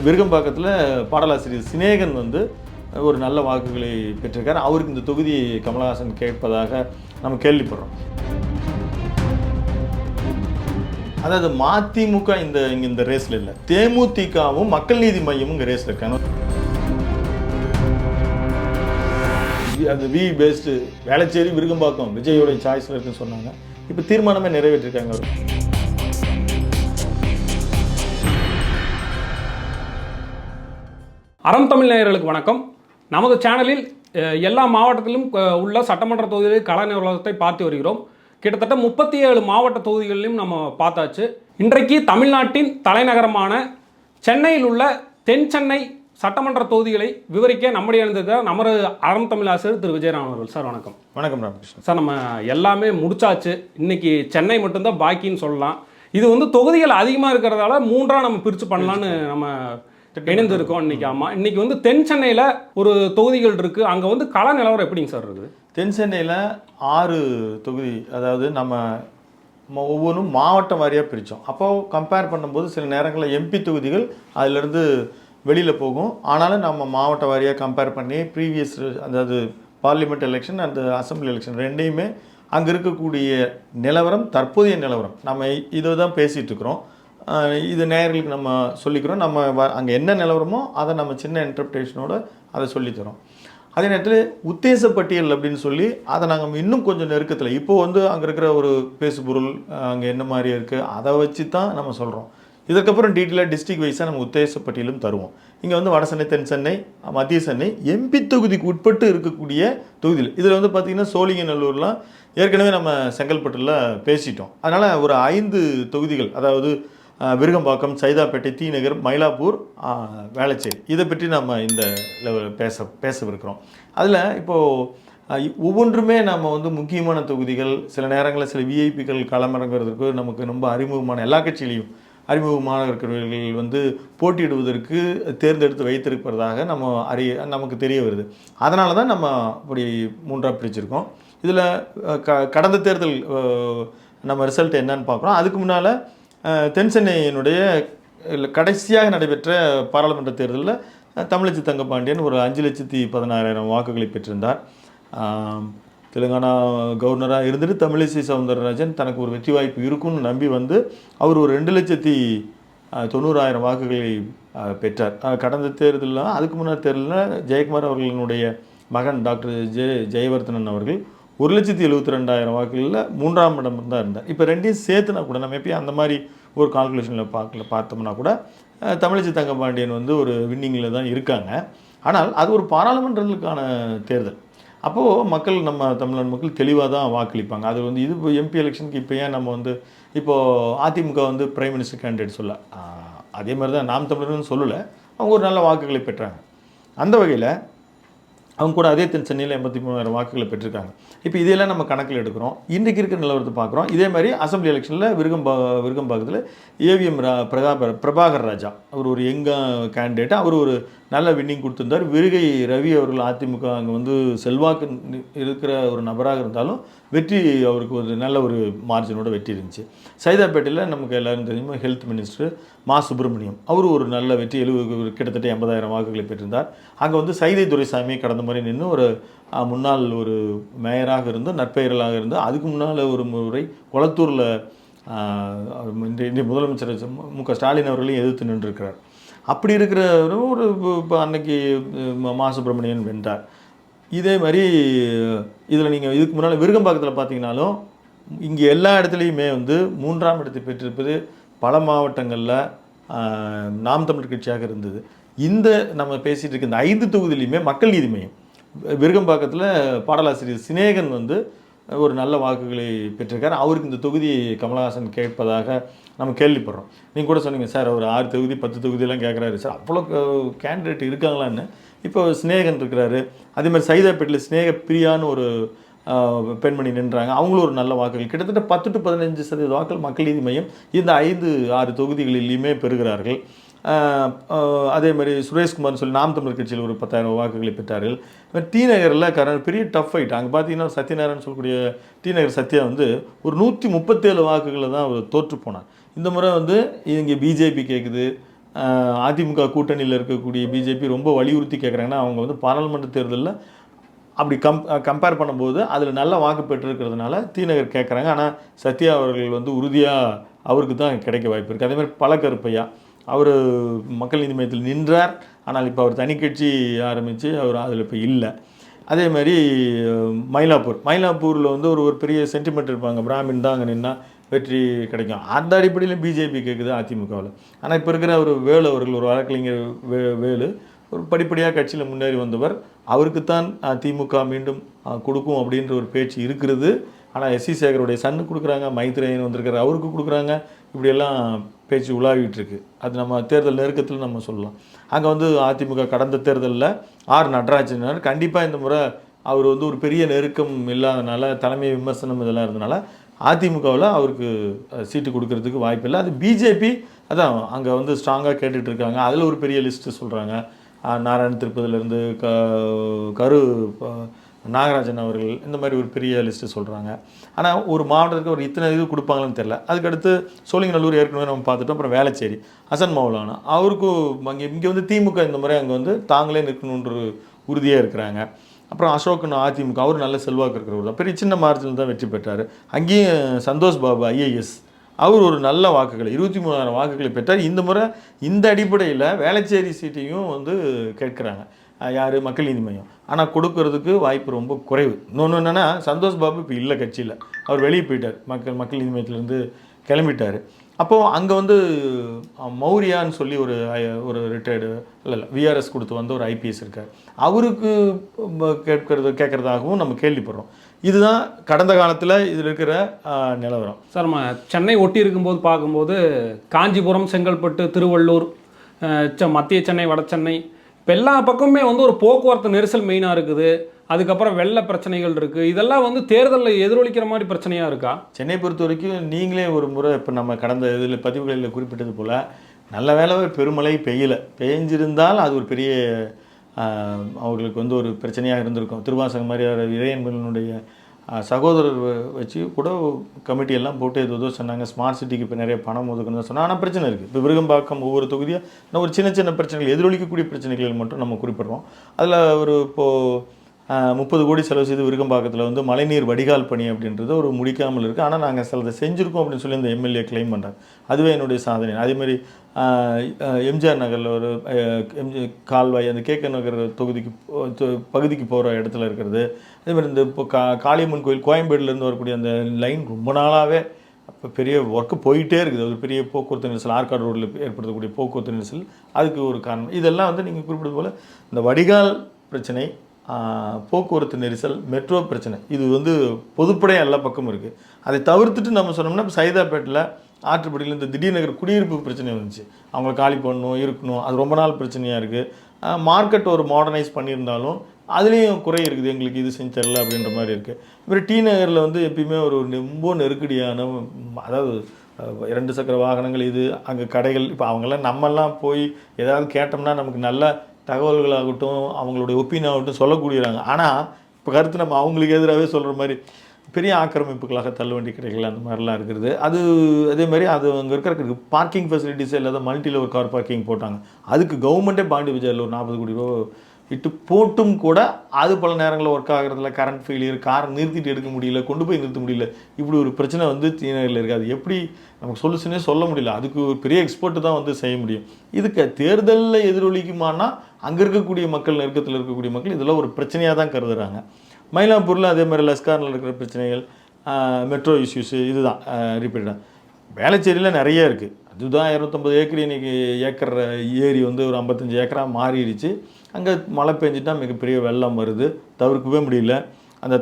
விருகம்பாக்கத்தில் பாடலாசிரியர் சினேகன் வந்து ஒரு நல்ல வாக்குகளை பெற்றிருக்கார். அவருக்கு இந்த தொகுதியை கமலஹாசன் கேட்பதாக நம்ம கேள்விப்படுறோம். அதாவது மதிமுக இந்த ரேஸில் இல்லை, தேமுதிகவும் மக்கள் நீதி மையமும் இங்கே ரேஸில் இருக்காங்க. அந்த வி பேஸ்டு வேளச்சேரி விருகம்பாக்கம் விஜயோட சாய்ஸில் இருக்குன்னு சொன்னாங்க. இப்போ தீர்மானமே நிறைவேற்றிருக்காங்க. அவர் அறம் தமிழ் நேயர்களுக்கு வணக்கம். நமது சேனலில் எல்லா மாவட்டத்திலும் உள்ள சட்டமன்ற தொகுதிகளில் கள நிலவரத்தை பார்த்து வருகிறோம். கிட்டத்தட்ட 37 மாவட்ட தொகுதிகளிலும் நம்ம பார்த்தாச்சு. இன்றைக்கு தமிழ்நாட்டின் தலைநகரமான சென்னையில் உள்ள தென் சென்னை சட்டமன்ற தொகுதிகளை விவரிக்க நம்முடைய இருந்திருக்கிறார் நமது அறம் தமிழ் ஆசிரியர் திரு விஜயராம் அவர்கள். சார் வணக்கம். வணக்கம் ராமகிருஷ்ணன் சார். நம்ம எல்லாமே முடிச்சாச்சு. இன்னைக்கு சென்னை மட்டும்தான் பாக்கின்னு சொல்லலாம். இது வந்து தொகுதிகள் அதிகமாக இருக்கிறதால மூன்றாக நம்ம பிரித்து பண்ணலான்னு நம்ம இணைந்து இருக்கோம் இன்னைக்கு. ஆமாம், இன்னைக்கு வந்து தென் சென்னையில் ஒரு தொகுதிகள் இருக்குது. அங்கே வந்து கள நிலவரம் எப்படிங்க சார் இருக்குது? தென் சென்னையில் 6 தொகுதி, அதாவது நம்ம ஒவ்வொன்றும் மாவட்டம் வாரியாக பிரித்தோம். அப்போது கம்பேர் பண்ணும்போது சில நேரங்களில் எம்பி தொகுதிகள் அதிலிருந்து வெளியில் போகும். ஆனாலும் நம்ம மாவட்ட வாரியாக கம்பேர் பண்ணி ப்ரீவியஸ், அதாவது பார்லிமெண்ட் எலெக்ஷன் அந்த அசம்பிளி எலெக்ஷன் ரெண்டையுமே அங்கே இருக்கக்கூடிய நிலவரம், தற்போதைய நிலவரம் நம்ம இதை தான் பேசிகிட்டு இருக்கிறோம். இது நேயர்களுக்கு நம்ம சொல்லிக்கிறோம். நம்ம அங்கே என்ன நிலவரமோ அதை நம்ம சின்ன இன்டர்பிரேஷனோட அதை சொல்லித்தரோம். அதே நேரத்தில் உத்தேச பட்டியல் அப்படின்னு சொல்லி அதை நாங்கள் இன்னும் கொஞ்சம் நெருக்கத்தில் இப்போது வந்து அங்கே இருக்கிற ஒரு பேசுபொருள் அங்கே என்ன மாதிரி இருக்குது அதை வச்சு தான் நம்ம சொல்கிறோம். இதுக்கப்புறம் டீட்டெயிலாக டிஸ்ட்ரிக்ட் வைஸாக நம்ம உத்தேச பட்டியலும் தருவோம். இங்கே வந்து வட சென்னை, தென் சென்னை, மத்திய சென்னை எம்பி தொகுதிக்கு உட்பட்டு இருக்கக்கூடிய தொகுதியில் இதில் வந்து பார்த்திங்கன்னா சோழிங்கநல்லூர்லாம் ஏற்கனவே நம்ம செங்கல்பட்டில் பேசிட்டோம். அதனால் ஒரு 5 தொகுதிகள், அதாவது விருகம்பாக்கம், சைதாப்பேட்டை, தி நகர், மயிலாப்பூர், வேளச்சேரி, இதை பற்றி நம்ம இந்த லெவலில் பேசவிருக்கிறோம். அதில் இப்போது ஒவ்வொன்றுமே நம்ம வந்து முக்கியமான தொகுதிகள். சில நேரங்களில் சில விஐபிக்கள் களமிறங்குறதுக்கு நமக்கு ரொம்ப அறிமுகமான, எல்லா கட்சியிலையும் அறிமுகமான இருக்கிறவர்கள் வந்து போட்டியிடுவதற்கு தேர்ந்தெடுத்து வைத்திருப்பதாக நமக்கு தெரிய வருது. அதனால தான் நம்ம இப்படி 3ஆக பிரிச்சிருக்கோம். இதில் கடந்த தேர்தல் நம்ம ரிசல்ட் என்னன்னு பார்க்குறோம். அதுக்கு முன்னால் தென் சென்னையினுடைய கடைசியாக நடைபெற்ற பாராளுமன்ற தேர்தலில் தமிழச்சி தங்கப்பாண்டியன் ஒரு 5,16,000 வாக்குகளை பெற்றிருந்தார். தெலுங்கானா கவர்னராக இருந்துட்டு தமிழிசை சவுந்தரராஜன் தனக்கு ஒரு வெற்றி வாய்ப்பு இருக்குன்னு நம்பி வந்து அவர் ஒரு 2,90,000 வாக்குகளை பெற்றார். கடந்த தேர்தலில், அதுக்கு முன்னாடி தேர்தலில் ஜெயக்குமார் அவர்களினுடைய மகன் டாக்டர் ஜெயவர்தனன் அவர்கள் 1,72,000 வாக்குகளில் 3ஆம் இடம் தான் இருந்தார். இப்போ ரெண்டையும் சேர்த்துனா கூட நம்ம எப்பயும் அந்த மாதிரி ஒரு கால்குலேஷனில் பார்த்தோம்னா கூட தமிழிசை தங்கப்பாண்டியன் வந்து ஒரு வின்னிங்கில் தான் இருக்காங்க. ஆனால் அது ஒரு பாராளுமன்றங்களுக்கான தேர்தல். அப்போது மக்கள், நம்ம தமிழ்நாடு மக்கள் தெளிவாக தான் வாக்களிப்பாங்க. அது வந்து இது எம்பி எலெக்ஷனுக்கு இப்போ ஏன் நம்ம வந்து இப்போது அதிமுக வந்து பிரைம் மினிஸ்டர் கேண்டிடேட் சொல்ல, அதே மாதிரி தான் நாம் தமிழர்னு சொல்லலை, அவங்க ஒரு நல்ல வாக்குகளை பெற்றாங்க. அந்த வகையில் அவங்க கூட அதே தென் சென்னையில் 83,000 வாக்குகளை பெற்றிருக்காங்க. இப்போ இதையெல்லாம் நம்ம கணக்கில் எடுக்கிறோம். இன்றைக்கி இருக்கிற நிலவரத்தை பார்க்குறோம். இதே மாதிரி அசம்பிளி எலெக்ஷனில் விருகம்பாக்கத்தில் ஏவிஎம் பிரபாகர் ராஜா, அவர் ஒரு யங்க கேண்டிடேட், அவர் ஒரு நல்ல வின்னிங் கொடுத்துருந்தார். விருகை ரவி அவர்கள் அதிமுக அங்கே வந்து செல்வாக்கு இருக்கிற ஒரு நபராக இருந்தாலும் வெற்றி, அவருக்கு ஒரு நல்ல ஒரு மார்ஜினோட வெற்றி இருந்துச்சு. சைதாப்பேட்டையில் நமக்கு எல்லோரும் தெரியுமா ஹெல்த் மினிஸ்டர் மா சுப்பிரமணியம், அவர் ஒரு நல்ல வெற்றி, கிட்டத்தட்ட 80,000 வாக்குகளை பெற்றிருந்தார். அங்கே வந்து சைதை துரைசாமி கடந்த முறை நின்று ஒரு முன்னாள் ஒரு மேயராக இருந்து நற்பெயர்களாக இருந்து, அதுக்கு முன்னால் ஒரு முறை கொளத்தூரில் இந்திய முதலமைச்சர் மு.க. ஸ்டாலின் அவர்களையும் எதிர்த்து நின்றுருக்கிறார். அப்படி இருக்கிற ஒரு இப்போ அன்னைக்கு மா சுப்பிரமணியன் வென்றார். இதே மாதிரி இதில் நீங்கள் இதுக்கு முன்னால் விருகம்பாக்கத்தில் பார்த்தீங்கன்னாலும் இங்கே எல்லா இடத்துலையுமே வந்து 3ஆம் இடத்தை பெற்றிருப்பது பல மாவட்டங்களில் நாம் தமிழர் கட்சியாக இருந்தது. இந்த நம்ம பேசிகிட்டு இருக்க இந்த 5 தொகுதியிலையுமே மக்கள் நீதி மையம், விருகம்பாக்கத்தில் பாடலாசிரியர் சினேகன் வந்து ஒரு நல்ல வாக்குகளை பெற்றிருக்கார். அவருக்கு இந்த தொகுதியை கமலஹாசன் கேட்பதாக நம்ம கேள்விப்படுறோம். நீங்கள் கூட சொன்னீங்க சார், ஒரு 6 தொகுதி 10 தொகுதியெல்லாம் கேட்குறாரு சார், அவ்வளோ கேண்டிடேட் இருக்காங்களான்னு. இப்போ ஸ்னேகன் இருக்கிறாரு. அதே மாதிரி சைதாப்பேட்டில் ஸ்னேக பிரியான்னு ஒரு பெண்மணி நின்றாங்க. அவங்களும் ஒரு நல்ல வாக்குகள், கிட்டத்தட்ட 10 to 15% வாக்குகள் மக்கள் நீதி மையம் இந்த 5-6 தொகுதிகளிலுமே பெறுகிறார்கள். அதே மாதிரி சுரேஷ்குமார்னு சொல்லி நாம் தமிழர் கட்சியில் ஒரு 10,000 வாக்குகளை பெற்றார்கள். டி நகரில் பெரிய டஃப் ஃபைட். அங்கே பார்த்தீங்கன்னா சத்யநாராயணன் சொல்லக்கூடிய டி நகர் சத்யா வந்து ஒரு 137 வாக்குகளை தான் அவர் தோற்று போனார். இந்த முறை வந்து இங்கே பிஜேபி கேட்குது, அதிமுக கூட்டணியில் இருக்கக்கூடிய பிஜேபி ரொம்ப வலியுறுத்தி கேட்குறாங்கன்னா அவங்க வந்து பாராளுமன்ற தேர்தலில் அப்படி கம்பேர் பண்ணும்போது அதில் நல்ல வாக்கு பெற்றிருக்கிறதுனால தீநகர் கேட்குறாங்க. ஆனால் சத்யா அவர்கள் வந்து உறுதியாக அவருக்கு தான் கிடைக்க வாய்ப்பு இருக்குது. அதேமாதிரி பழக்கருப்பையா அவர் மக்கள் நீதி மையத்தில் நின்றார். ஆனால் இப்போ அவர் தனி கட்சி ஆரம்பித்து அவர் அதில் இப்போ இல்லை. அதே மாதிரி மயிலாப்பூரில் வந்து ஒரு பெரிய சென்டிமெண்ட் இருப்பாங்க, பிராமின் தான் அங்கே நின்னா வெற்றி கிடைக்கும். அந்த அடிப்படையில் பிஜேபி கேட்குது அதிமுகவில். ஆனால் இப்போ இருக்கிற ஒரு வேலு அவர்கள், ஒரு வழக்கறிஞர் வேலு, ஒரு படிப்படியாக கட்சியில் முன்னேறி வந்தவர். அவருக்குத்தான் திமுக மீண்டும் கொடுக்கும் அப்படின்ற ஒரு பேச்சு இருக்கிறது. ஆனால் எஸ்சி சேகருடைய சன்னு கொடுக்குறாங்க, மைத்ரேயன் வந்திருக்காரு அவருக்கு கொடுக்குறாங்க, இப்படியெல்லாம் பேச்சு உலாவிட்டு இருக்கு. அது நம்ம தேர்தல் நெருக்கத்தில் நம்ம சொல்லலாம். அங்கே வந்து அதிமுக கடந்த தேர்தலில் நடராஜனார் கண்டிப்பாக இந்த முறை அவர் வந்து ஒரு பெரிய நெருக்கம் இல்லாதனால, தலைமை விமர்சனம் இதெல்லாம் இருந்தனால அதிமுகவில் அவருக்கு சீட்டு கொடுக்கறதுக்கு வாய்ப்பு இல்லை. அது பிஜேபி அதான் அங்கே வந்து ஸ்ட்ராங்காக கேட்டுட்டு இருக்காங்க. அதில் ஒரு பெரிய லிஸ்ட்டு சொல்கிறாங்க. நாராயண திருப்பதியிலேருந்து கரு நாகராஜன் அவர்கள், இந்த மாதிரி ஒரு பெரிய லிஸ்ட்டு சொல்கிறாங்க. ஆனால் ஒரு மாவட்டத்துக்கு ஒரு இத்தனை இது கொடுப்பாங்கன்னு தெரில. அதுக்கடுத்து சோழிங்கநல்லூர் ஏற்கனவே நம்ம பார்த்துட்டோம். அப்புறம் வேளச்சேரி ஹசன் மௌலானா அவருக்கும் இங்கே வந்து திமுக இந்த முறை அங்கே வந்து தாங்களே நிற்கணுன்ற உறுதியாக இருக்கிறாங்க. அப்புறம் அசோகன் அதிமுக அவர் நல்ல செல்வாக்கு இருக்கிறவர் தான், பெரிய சின்ன மார்ஜினில் தான் வெற்றி பெற்றார். அங்கேயும் சந்தோஷ் பாபு ஐஏஎஸ் அவர் ஒரு நல்ல வாக்குகளை 23,000 வாக்குகளை பெற்றார். இந்த முறை இந்த அடிப்படையில் வேளச்சேரி சீட்டையும் வந்து கேட்குறாங்க. யார்? மக்கள் நீதி மையம். ஆனால் கொடுக்கறதுக்கு வாய்ப்பு ரொம்ப குறைவு. இன்னொன்று என்னென்னா, சந்தோஷ் பாபு இப்போ இல்லை கட்சியில், அவர் வெளியே போயிட்டார், மக்கள் நீதி மையத்திலேருந்து கிளம்பிட்டார். அப்போது அங்கே வந்து மௌரியான்னு சொல்லி ஒரு ரிட்டையர்டு இல்லை விஆர்எஸ் கொடுத்து வந்த ஒரு ஐபிஎஸ் இருக்கார். அவருக்கு கேட்குறதாகவும் நம்ம கேள்விப்படுறோம். இதுதான் கடந்த காலத்தில் இதில் இருக்கிற நிலவரம். சார், நம்ம சென்னை ஒட்டி இருக்கும்போது பார்க்கும்போது காஞ்சிபுரம், செங்கல்பட்டு, திருவள்ளூர், மத்திய சென்னை, வட சென்னை, இப்போ எல்லா பக்கமுமே வந்து ஒரு போக்குவரத்து நெரிசல் மெயினாக இருக்குது. அதுக்கப்புறம் வெள்ள பிரச்சனைகள் இருக்குது. இதெல்லாம் வந்து தேர்தலில் எதிரொலிக்கிற மாதிரி பிரச்சனையாக இருக்கா? சென்னை பொறுத்த வரைக்கும் நீங்களே ஒரு முறை இப்போ நம்ம கடந்த இதில் பதிவுகளில் குறிப்பிட்டது போல், நல்ல வேளை பெருமழை பெய்ஞ்சிருந்தால் அது ஒரு பெரிய அவர்களுக்கு வந்து ஒரு பிரச்சனையாக இருந்திருக்கும். திருவாசகம் மாதிரி இறையன்பனுடைய சகோதரர் வச்சு கூட கமிட்டியெல்லாம் போட்டு ஏதோ சொன்னாங்க. ஸ்மார்ட் சிட்டிக்கு இப்போ நிறைய பணம் ஒதுக்கணும்னு சொன்னால், ஆனால் பிரச்சனை இருக்குது. இப்போ விருகம்பாக்கம் ஒவ்வொரு தொகுதியாக இன்னும் ஒரு சின்ன சின்ன பிரச்சனைகள், எதிரொலிக்கக்கூடிய பிரச்சனைகள் மட்டும் நம்ம குறிப்பிட்றோம். அதில் ஒரு இப்போது 30 கோடி செலவு செய்து விருகம்பாக்கத்தில் வந்து மழைநீர் வடிகால் பணி அப்படின்றது ஒரு முடிக்காமல் இருக்குது. ஆனால் நாங்கள் சிலதை செஞ்சுருக்கோம் அப்படின்னு சொல்லி இந்த எம்எல்ஏ கிளைம் பண்ணுறாங்க. அதுவே என்னுடைய சாதனை. அதேமாதிரி எம்ஜிஆர் நகரில் ஒரு கால்வாய், அந்த கேக்க நகர் பகுதிக்கு போகிற இடத்துல இருக்கிறது. அதேமாதிரி இந்த இப்போ காளியம்மன் கோயில் கோயம்பேடுலேருந்து வரக்கூடிய அந்த லைன் ரொம்ப நாளாகவே இப்போ பெரிய ஒர்க்கு போயிட்டே இருக்குது. அது பெரிய போக்குவரத்து நெரிசல், ஆற்காடு ரோட்டில் ஏற்படுத்தக்கூடிய போக்குவரத்து நெரிசல் அதுக்கு ஒரு காரணம். இதெல்லாம் வந்து நீங்கள் குறிப்பிட்டது போல் இந்த வடிகால் பிரச்சனை, போக்குவரத்து நெரிசல், மெட்ரோ பிரச்சனை, இது வந்து பொதுப்படையாக எல்லா பக்கமும் இருக்குது. அதை தவிர்த்துட்டு நம்ம சொன்னோம்னா, இப்போ சைதாப்பேட்டில் ஆற்றுப்படியில் இந்த திடீர்நகர் குடியிருப்பு பிரச்சனை வந்துச்சு. அவங்கள காலி பண்ணணும், இருக்கணும், அது ரொம்ப நாள் பிரச்சனையாக இருக்குது. மார்க்கெட் ஒரு மாடர்னைஸ் பண்ணியிருந்தாலும் அதுலேயும் குறை இருக்குது, எங்களுக்கு இது செஞ்சு தரல அப்படின்ற மாதிரி இருக்குது. இதுமாதிரி டி நகரில் வந்து எப்பயுமே ஒரு ரொம்ப நெருக்கடியான, அதாவது 2 சக்கர வாகனங்கள், இது அங்கே கடைகள், இப்போ அவங்கெல்லாம் நம்மெல்லாம் போய் ஏதாவது கேட்டோம்னா நமக்கு நல்ல தகவல்களாகட்டும் அவங்களுடைய ஒப்பீனியன் ஆகட்டும் சொல்லக்கூடியறாங்க. ஆனால் இப்போ கருத்து நம்ம அவங்களுக்கு எதிராகவே சொல்கிற மாதிரி பெரிய ஆக்கிரமிப்புகளாக தள்ளுவண்டி கடைகள் அந்த மாதிரிலாம் இருக்கிறது. அதே மாதிரி அது அங்கே இருக்கிற பார்க்கிங் ஃபெசிலிட்டிஸே இல்லாத மல்டி லெவல் கார் பார்க்கிங் போட்டாங்க. அதுக்கு கவர்மெண்ட்டே பாண்டி பஜாரில் ஒரு 40 கோடி ரூபா இட்டு போட்டும் கூட அது பல நேரங்களில் ஒர்க் ஆகிறதுல கரண்ட் ஃபெயிலியர், காரை நிறுத்திட்டு எடுக்க முடியல, கொண்டு போய் நிறுத்த முடியல, இப்படி ஒரு பிரச்சனை வந்து தீநகரில் இருக்குது. அது எப்படி நமக்கு சொல்யூஷனே சொல்ல முடியல. அதுக்கு ஒரு பெரிய எக்ஸ்பர்ட்டு தான் வந்து செய்ய முடியும். இதுக்கு தேர்தலில் எதிரொலிக்குமானா அங்கே இருக்கக்கூடிய மக்கள், நெருக்கத்தில் இருக்கக்கூடிய மக்கள் இதெல்லாம் ஒரு பிரச்சனையாக தான் கருதுகிறாங்க. மயிலாப்பூரில் அதே மாதிரி லஸ்காரில் இருக்கிற பிரச்சனைகள், மெட்ரோ இஷ்யூஸு, இதுதான் ரிப்பீட்டாக. வேளச்சேரியில் நிறைய இருக்குது. அதுதான் 250 ஏக்கர் இன்றைக்கி ஏரி வந்து ஒரு 55 ஏக்கராக மாறிடுச்சு. அங்கே மழை பெஞ்சிட்டா மிகப்பெரிய வெள்ளம் வருது, தவிர்க்கவே முடியல. அந்த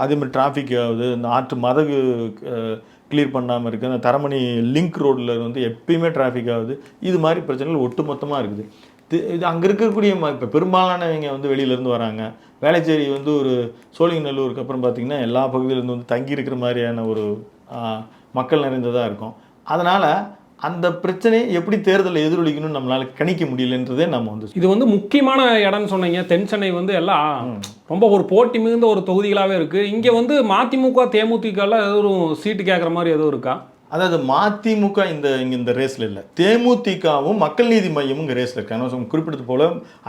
அதேமாதிரி டிராஃபிக் ஆகுது, இந்த ஆற்று மதகு கிளியர் பண்ணாமல் இருக்குது, அந்த தரமணி லிங்க் ரோடில் வந்து எப்பயுமே டிராஃபிக் ஆகுது. இது மாதிரி பிரச்சனைகள் ஒட்டு மொத்தமாக இருக்குது. இது அங்கே இருக்கக்கூடிய இப்போ பெரும்பாலானவங்க வந்து வெளியிலேருந்து வராங்க. வேளச்சேரி வந்து ஒரு சோழிங்கநல்லூருக்கு அப்புறம் பார்த்திங்கன்னா எல்லா பகுதியிலேருந்து வந்து தங்கி இருக்கிற மாதிரியான ஒரு மக்கள் நிறைந்ததாக இருக்கும். அதனால் அந்த பிரச்சனையை எப்படி தேர்தலில் எதிரொலிக்கணும்னு நம்மளால் கணிக்க முடியலன்றதே நம்ம வந்து இது வந்து முக்கியமான இடம்னு சொன்னீங்க. தென் சென்னை வந்து எல்லாம் ரொம்ப ஒரு போட்டி மிகுந்த ஒரு தொகுதிகளாகவே இருக்குது. இங்கே வந்து மதிமுக தேமுதிகலாம் ஏதோ ஒரு சீட்டு கேட்குற மாதிரி எதுவும் இருக்கா? அதாவது மதிமுக இந்த ரேஸில் இல்லை, தேமுதிகவும் மக்கள் நீதி மையமும் இங்கே ரேஸில் இருக்காங்க. குறிப்பிட்டது போல்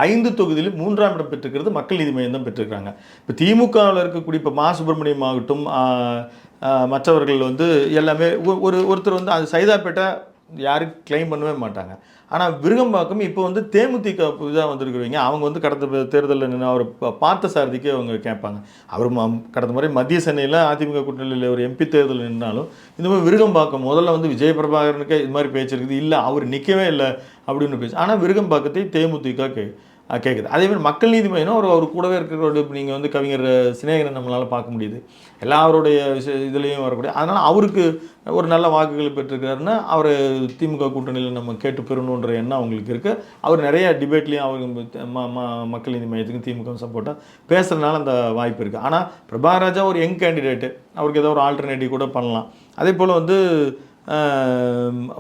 5 தொகுதியிலும் 3ஆம் இடம் பெற்றிருக்கிறது மக்கள் நீதி மையம் தான் பெற்றிருக்காங்க. இப்போ திமுகவில் இருக்கக்கூடிய இப்போ மா சுப்பிரமணியம் ஆகட்டும், மற்றவர்கள் வந்து எல்லாமே ஒருத்தர் வந்து அது சைதாப்பேட்டை யாரும் கிளைம் பண்ணவே மாட்டாங்க. ஆனால் விருகம்பாக்கம் இப்போ வந்து தேமுதிக இதாக வந்திருக்கிறவங்க, அவங்க வந்து கடந்த தேர்தலில் நின்று அவர் பார்த்த சாரதிக்கே அவங்க கேட்பாங்க. அவர் கடந்த முறை மத்திய சென்னையில் அதிமுக கூட்டணியில் ஒரு எம்பி தேர்தல் நின்றாலும் இந்த மாதிரி விருகம்பாக்கம் முதல்ல வந்து விஜய பிரபாகரனுக்கு இது மாதிரி பேச்சு இருக்குது, இல்லை அவர் நிற்கவே இல்லை அப்படின்னு பேச்சு. ஆனால் விருகம்பாக்கத்தை தேமுதிக கேட்குது. அதேமாதிரி மக்கள் நீதி மையம் அவர் கூடவே இருக்கிற நீங்கள் வந்து கவிஞர் சிநேகனை நம்மளால் பார்க்க முடியுது, எல்லாருடைய இதுலேயும் வரக்கூடிய. அதனால் அவருக்கு ஒரு நல்ல வாக்குகள் பெற்றிருக்காருன்னா அவர் திமுக கூட்டணியில் நம்ம கேட்டு பெறணுன்ற எண்ணம் அவங்களுக்கு இருக்குது. அவர் நிறைய டிபேட்லேயும் அவர் மக்கள் நீதி மையத்துக்கும் திமுக சப்போர்ட்டாக பேசுகிறதுனால அந்த வாய்ப்பு இருக்குது. ஆனால் பிரபாகர் ராஜா ஒரு யங் கேண்டிடேட்டு, அவருக்கு ஏதோ ஒரு ஆல்டர்னேட்டிவ் கூட பண்ணலாம். அதே போல் வந்து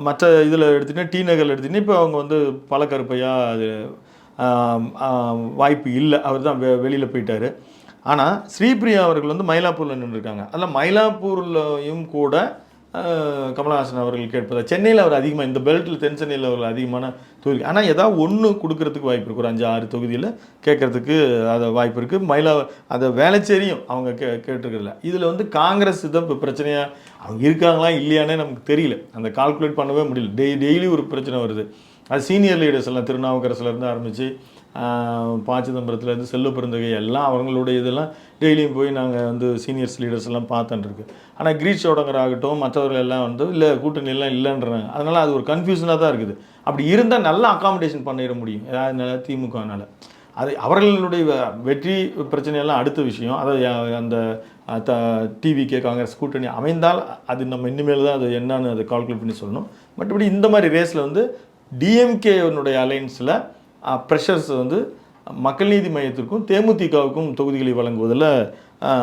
மற்ற இதில் எடுத்துகிட்டிங்கன்னா டி நகரில் எடுத்துகிட்டிங்கன்னா இப்போ அவங்க வந்து பழக்கருப்பையா அது வாய்ப்பு இல்லை, அவர் தான் வெளியில் போயிட்டார். ஆனால் ஸ்ரீபிரியா அவர்கள் வந்து மயிலாப்பூரில் நின்றுருக்காங்க. அதில் மயிலாப்பூர்லையும் கூட கமலஹாசன் அவர்கள் கேட்பதா, சென்னையில் அவர் அதிகமாக இந்த பெல்ட்டில் தென் சென்னையில் அவர்கள் அதிகமான தொகுதி, ஆனால் ஏதாவது ஒன்று கொடுக்கறதுக்கு வாய்ப்பு இருக்குது. ஒரு 5-6 தொகுதியில் கேட்குறதுக்கு அது வாய்ப்பு இருக்குது. அதை வேளச்சேரியும் அவங்க கேட்டிருக்கிறதில்ல. இதில் வந்து காங்கிரஸ் தான் இப்போ பிரச்சனையாக அவங்க இருக்காங்களா இல்லையானே நமக்கு தெரியல, அந்த கால்குலேட் பண்ணவே முடியல. டெய்லி ஒரு பிரச்சனை வருது. அது சீனியர் லீடர்ஸ் எல்லாம் திருநாவுக்கரசுலேருந்து ஆரம்பித்து சிதம்பரத்துலேருந்து செல்வ பெருந்தகை எல்லாம் அவங்களுடைய இதெல்லாம் டெய்லியும் போய் நாங்கள் வந்து சீனியர்ஸ் லீடர்ஸ் எல்லாம் பார்த்துட்டுருக்கு. ஆனால் கிரீஷ் சோடங்கர் ஆகட்டும் மற்றவர்கள் எல்லாம் வந்து இல்லை கூட்டணி எல்லாம் இல்லைன்றாங்க. அதனால் அது ஒரு கன்ஃபியூஷனாக தான் இருக்குது. அப்படி இருந்தால் நல்லா அகாமடேஷன் பண்ணிட முடியும் அதனால் திமுகனால். அது அவர்களுடைய வெற்றி பிரச்சனையெல்லாம் அடுத்த விஷயம். அதாவது அந்த டிவிகே காங்கிரஸ் கூட்டணி அமைந்தால் அது நம்ம இனிமேல் தான் அது என்னன்னு அதை கால்குலேட் பண்ணி சொல்லணும். மற்றபடி இந்த மாதிரி ரேஸில் வந்து டிஎம்கேனுடைய அலைன்ஸில் ப்ரெஷர்ஸ் வந்து மக்கள் நீதி மையத்திற்கும் தேமுதிகவுக்கும் தொகுதிகளை வழங்குவதில்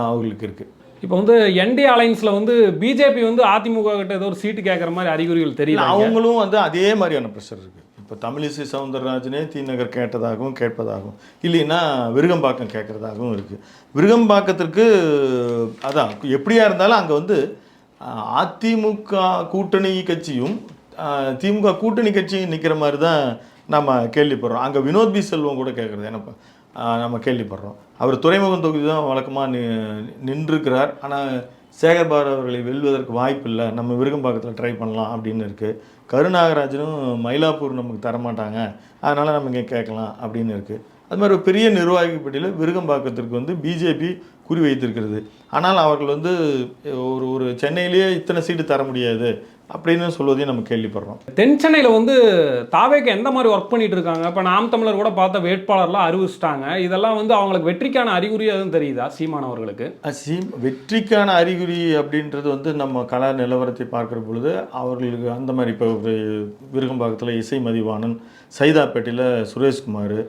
அவர்களுக்கு இருக்குது. இப்போ வந்து என்டி அலைன்ஸில் வந்து பிஜேபி வந்து அதிமுக கிட்ட ஏதோ ஒரு சீட்டு கேட்குற மாதிரி அறிகுறிகள் தெரியல. அவங்களும் வந்து அதே மாதிரியான ப்ரெஷர் இருக்குது. இப்போ தமிழிசை சவுந்தரராஜனே தீநகர் கேட்பதாகவும் இல்லைன்னா விருகம்பாக்கம் கேட்குறதாகவும் இருக்குது. விருகம்பாக்கத்திற்கு அதான் எப்படியா இருந்தாலும் அங்கே வந்து அதிமுக கூட்டணி கட்சியும் திமுக கூட்டணி கட்சியும் நிற்கிற மாதிரி தான் நம்ம கேள்விப்படுறோம். அங்கே வினோத் பி செல்வம் கூட கேட்குறது எனக்கு நம்ம கேள்விப்படுறோம். அவர் துறைமுகம் தொகுதி தான் வழக்கமாக நின்றுருக்கிறார். ஆனால் சேகர் பாரத் அவர்களை வெல்வதற்கு வாய்ப்பு இல்லை, நம்ம விருகம்பாக்கத்தில் ட்ரை பண்ணலாம் அப்படின்னு இருக்குது. கருநாகராஜனும் மயிலாப்பூர் நமக்கு தரமாட்டாங்க, அதனால் நம்ம இங்கே கேட்கலாம் அப்படின்னு இருக்குது. அது மாதிரி ஒரு பெரிய நிர்வாகி பட்டியலில் விருகம்பாக்கத்திற்கு வந்து பிஜேபி குறி வைத்திருக்கிறது. ஆனால் அவர்கள் வந்து ஒரு சென்னையிலேயே இத்தனை சீட்டு தர முடியாது அப்படின்னு சொல்வதையும் நம்ம கேள்விப்படுறோம். தென் சென்னையில் வந்து தாவேக்கு எந்த மாதிரி ஒர்க் பண்ணிட்டு இருக்காங்க? இப்போ நாம் தமிழர் கூட பார்த்த வேட்பாளர்லாம் அறிவிச்சிட்டாங்க. இதெல்லாம் வந்து அவங்களுக்கு வெற்றிக்கான அறிகுறி எதுவும் தெரியுதா சீமான் அவர்களுக்கு? வெற்றிக்கான அறிகுறி அப்படின்றது வந்து நம்ம கலா நிலவரத்தை பார்க்குற பொழுது அவர்களுக்கு அந்த மாதிரி இப்போ விருகம்பாக்கத்தில் இசை மதிவாணன், சைதாப்பேட்டையில் சுரேஷ்குமார்,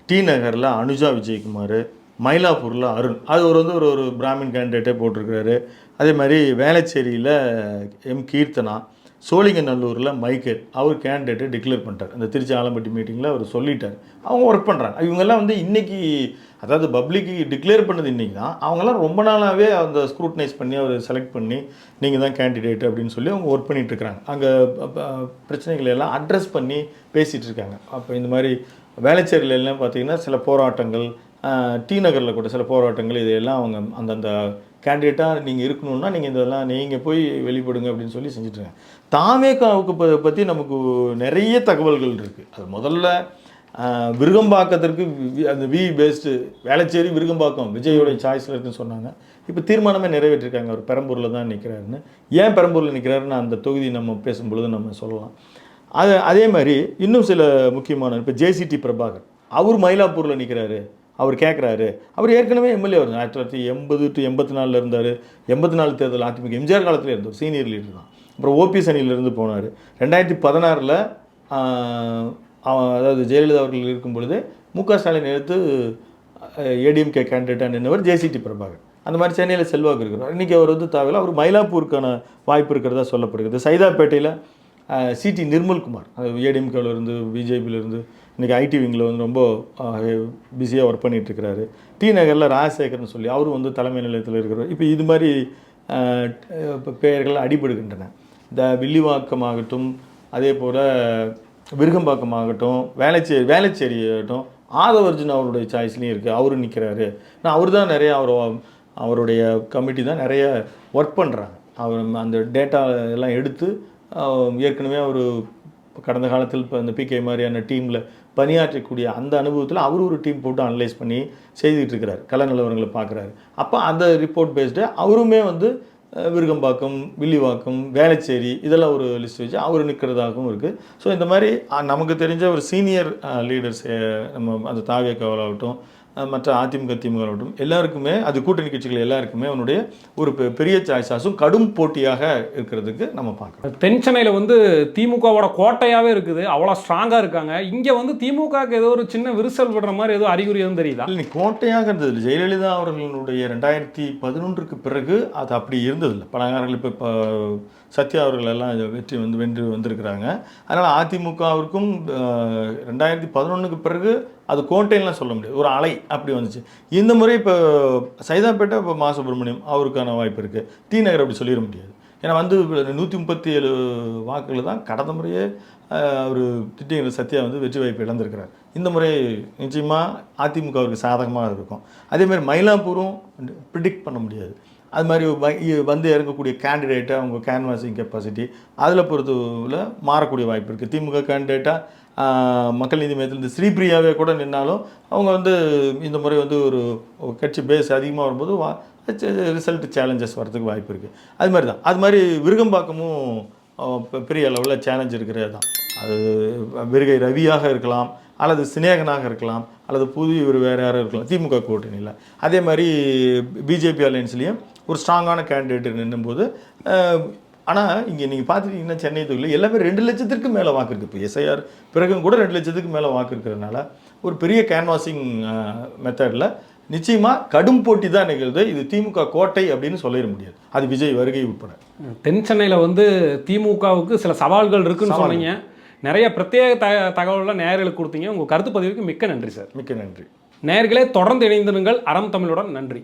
டி நகரில் அனுஜா விஜயகுமார், மயிலாப்பூரில் அருண், அது ஒரு பிராமின் கேண்டிடேட்டே போட்டிருக்கிறாரு. அதே மாதிரி வேளச்சேரியில் எம் கீர்த்தனா, சோழிங்கநல்லூரில் மைக்கேல் அவர் கேண்டிடேட்டை டிக்ளேர் பண்ணிட்டார். அந்த திருச்சி ஆலம்பட்டி மீட்டிங்கில் அவர் சொல்லிட்டார். அவங்க ஒர்க் பண்ணுறாங்க. இவங்கெல்லாம் வந்து இன்றைக்கி, அதாவது பப்ளிக்கு டிக்ளேர் பண்ணது இன்றைக்கி தான். அவங்கெல்லாம் ரொம்ப நாளாகவே அந்த ஸ்க்ரூட்டனைஸ் பண்ணி அவர் செலக்ட் பண்ணி நீங்கள் தான் கேண்டிடேட் அப்படின்னு சொல்லி அவங்க ஒர்க் பண்ணிகிட்ருக்காங்க. அங்கே பிரச்சனைகளை எல்லாம் அட்ரஸ் பண்ணி பேசிகிட்டு இருக்காங்க. அப்போ இந்த மாதிரி வேளச்சேரியில் எல்லாம் பார்த்திங்கன்னா சில போராட்டங்கள், டி நகரில் கூட சில போராட்டங்கள், இதையெல்லாம் அவங்க அந்தந்த கேண்டிடேட்டாக நீங்கள் இருக்கணுன்னா நீங்கள் இதெல்லாம் நீங்கள் போய் வெளிப்படுங்க அப்படின்னு சொல்லி செஞ்சுட்ருக்காங்க. தாவேகாவுக்கு பற்றி நமக்கு நிறைய தகவல்கள் இருக்குது. அது முதல்ல விருகம்பாக்கத்திற்கு அந்த பேஸ்டு வேளச்சேரி விருகம்பாக்கம் விஜயோடைய சாய்ஸில் இருக்குன்னு சொன்னாங்க. இப்போ தீர்மானமே நிறைவேற்றிருக்காங்க. அவர் பெரம்பூரில் தான் நிற்கிறாருன்னு. ஏன் பெரம்பூரில் நிற்கிறாருன்னு அந்த தொகுதி நம்ம பேசும்பொழுது நம்ம சொல்லலாம். அதே மாதிரி இன்னும் சில முக்கியமான இப்போ ஜேசிடி பிரபாகர் அவர் மயிலாப்பூரில் நிற்கிறாரு. அவர் கேட்குறாரு. அவர் ஏற்கனவே எம்எல்ஏ வருது. 1980 to 84 இருந்தார். 84 தேர்தல் அதிமுக எம்ஜிஆர் காலத்தில் இருந்தார். சீனியர் லீடர் தான். அப்புறம் ஓபிஎஸ் அணியிலிருந்து போனார். 2016 அதாவது ஜெயலலிதா அவர்கள் இருக்கும் பொழுது முக ஸ்டாலின் எடுத்து ஏடிஎம்கே கேண்டிடேட்டாக நின்றவர் ஜேசிடி பிரபாகர். அந்த மாதிரி சென்னையில் செல்வாக்கு இருக்கிறார். இன்றைக்கி அவர் வந்து தேவையில்லை, அவர் மயிலாப்பூருக்கான வாய்ப்பு இருக்கிறதா சொல்லப்படுகிறது. சைதாப்பேட்டையில் சிடி நிர்மல்குமார், அது ஏடிஎம்கேலேருந்து பிஜேபியிலேருந்து இன்றைக்கி ஐடி விங்கில் வந்து ரொம்ப பிஸியாக ஒர்க் பண்ணிகிட்ருக்கிறாரு. டி நகரில் ராஜசேகர்னு சொல்லி அவரும் வந்து தலைமை நிலையத்தில் இருக்கிறார். இப்போ இது மாதிரி பெயர்கள் அடிபடுகின்றன. இந்த வில்லிவாக்கமாகட்டும், அதே போல் விருகம்பாக்கமாகட்டும், வேளச்சேரி ஆகட்டும், ஆதவர்ஜுன் அவருடைய சாய்ஸ்லேயும் இருக்குது. அவரும் நிற்கிறாரு. நான் அவர் தான் நிறையா அவருடைய கமிட்டி தான் நிறைய ஒர்க் பண்ணுறாங்க. அவர் அந்த டேட்டா எல்லாம் எடுத்து ஏற்கனவே அவர் கடந்த காலத்தில் இப்போ இந்த பிகே மாதிரியான டீமில் பணியாற்றக்கூடிய அந்த அனுபவத்தில் அவர் ஒரு டீம் போட்டு அனலைஸ் பண்ணி செய்துக்கிட்டு இருக்கிறார். கள நிலவரங்களை பார்க்குறாரு. அப்போ அந்த ரிப்போர்ட் பேஸ்டு அவருமே வந்து விருகம்பாக்கம், வில்லிவாக்கம், வேளச்சேரி இதெல்லாம் ஒரு லிஸ்ட் வச்சு அவர் நிற்கிறதாகவும் இருக்குது. ஸோ இந்த மாதிரி நமக்கு தெரிஞ்ச ஒரு சீனியர் லீடர்ஸ் நம்ம அந்த தாவேக்காவாகட்டும், மற்ற அதிமுக திமுகவாகட்டும் எல்லாருக்குமே, அது கூட்டணி கட்சிகள் எல்லாருக்குமே அவனுடைய ஒரு பெரிய சாய்ஸாஸும் கடும் போட்டியாக இருக்கிறதுக்கு நம்ம பார்க்கலாம். தென் சென்னையில் வந்து திமுகவோட கோட்டையாகவே இருக்குது, அவ்வளோ ஸ்ட்ராங்காக இருக்காங்க. இங்கே வந்து திமுகவுக்கு ஏதோ ஒரு சின்ன விரிசல் விடுற மாதிரி ஏதோ அறிகுறி எதுவும் தெரியுதா? இல்லை, கோட்டையாக இருந்தது ஜெயலலிதா அவர்களுடைய 2011 பிறகு அது அப்படி இருந்ததில்லை. பலகாரங்கள் இப்போ சத்யா அவர்கள் எல்லாம் வென்று வந்திருக்கிறாங்க. அதனால் அதிமுகவிற்கும் 2011 பிறகு அது கோட்டைலாம் சொல்ல முடியாது, ஒரு அலை அப்படி வந்துச்சு. இந்த முறை இப்போ சைதாப்பேட்டை இப்போ மா சுப்பிரமணியம் அவருக்கான வாய்ப்பு இருக்குது. டி நகர் அப்படி சொல்லிட முடியாது. ஏன்னா வந்து 137 வாக்குகள் தான் கடந்த முறையே அவர் திட்டிங்கிற சத்யா வந்து வெற்றி வாய்ப்பு இழந்திருக்கிறார். இந்த முறை நிச்சயமாக அதிமுகவுக்கு சாதகமாக இருக்கும். அதேமாதிரி மயிலாப்பூரும் ப்ரிடிக்ட் பண்ண முடியாது. அது மாதிரி வந்து இறங்கக்கூடிய கேண்டிடேட்டை அவங்க கேன்வாசிங் கெப்பாசிட்டி அதில் பொறுத்தவரை மாறக்கூடிய வாய்ப்பு இருக்குது. திமுக கேண்டிடேட்டாக மக்கள் நீதி மையத்தில் இந்த ஸ்ரீபிரியாவே கூட நின்னாலும் அவங்க வந்து இந்த முறை வந்து ஒரு கட்சி பேஸ் அதிகமாக வரும்போது ரிசல்ட் சேலஞ்சஸ் வரதுக்கு வாய்ப்பு இருக்குது. அது மாதிரி தான். அது மாதிரி விருகம்பாக்கமும் பெரிய அளவில் சேலஞ்ச் இருக்கிறது தான். அது விருகை ரவியாக இருக்கலாம், அல்லது சினேகனாக இருக்கலாம், அல்லது புதிய ஒரு வேறு யாரும் இருக்கலாம் திமுக கூட்டணியில். அதே மாதிரி பிஜேபி அலையன்ஸ்லேயும் ஒரு ஸ்ட்ராங்கான கேண்டிடேட் நின்னும்போது, ஆனால் இங்கே நீங்கள் பார்த்துட்டிங்கன்னா சென்னை தொகுதியில் எல்லாமே 2 லட்சத்திற்கு மேலே வாக்கு இருக்குது. இப்போ எஸ்ஐஆர் பிறகும் கூட 2 லட்சத்துக்கு மேலே வாக்கு இருக்கிறதுனால ஒரு பெரிய கேன்வாசிங் மெத்தடில் நிச்சயமாக கடும் போட்டி தான் நிகழ்து. இது திமுக கோட்டை அப்படின்னு சொல்லிட முடியாது, அது விஜய் வருகை உட்பட. தென் சென்னையில் வந்து திமுகவுக்கு சில சவால்கள் இருக்குன்னு சொன்னீங்க. நிறைய பிரத்யேக தகவல்கள் நேயர்களுக்கு கொடுத்தீங்க. உங்கள் கருத்து பதிவுக்கு மிக்க நன்றி சார். மிக்க நன்றி. நேயர்களே, தொடர்ந்து இணைந்திருங்கள் அறம் தமிழுடன். நன்றி.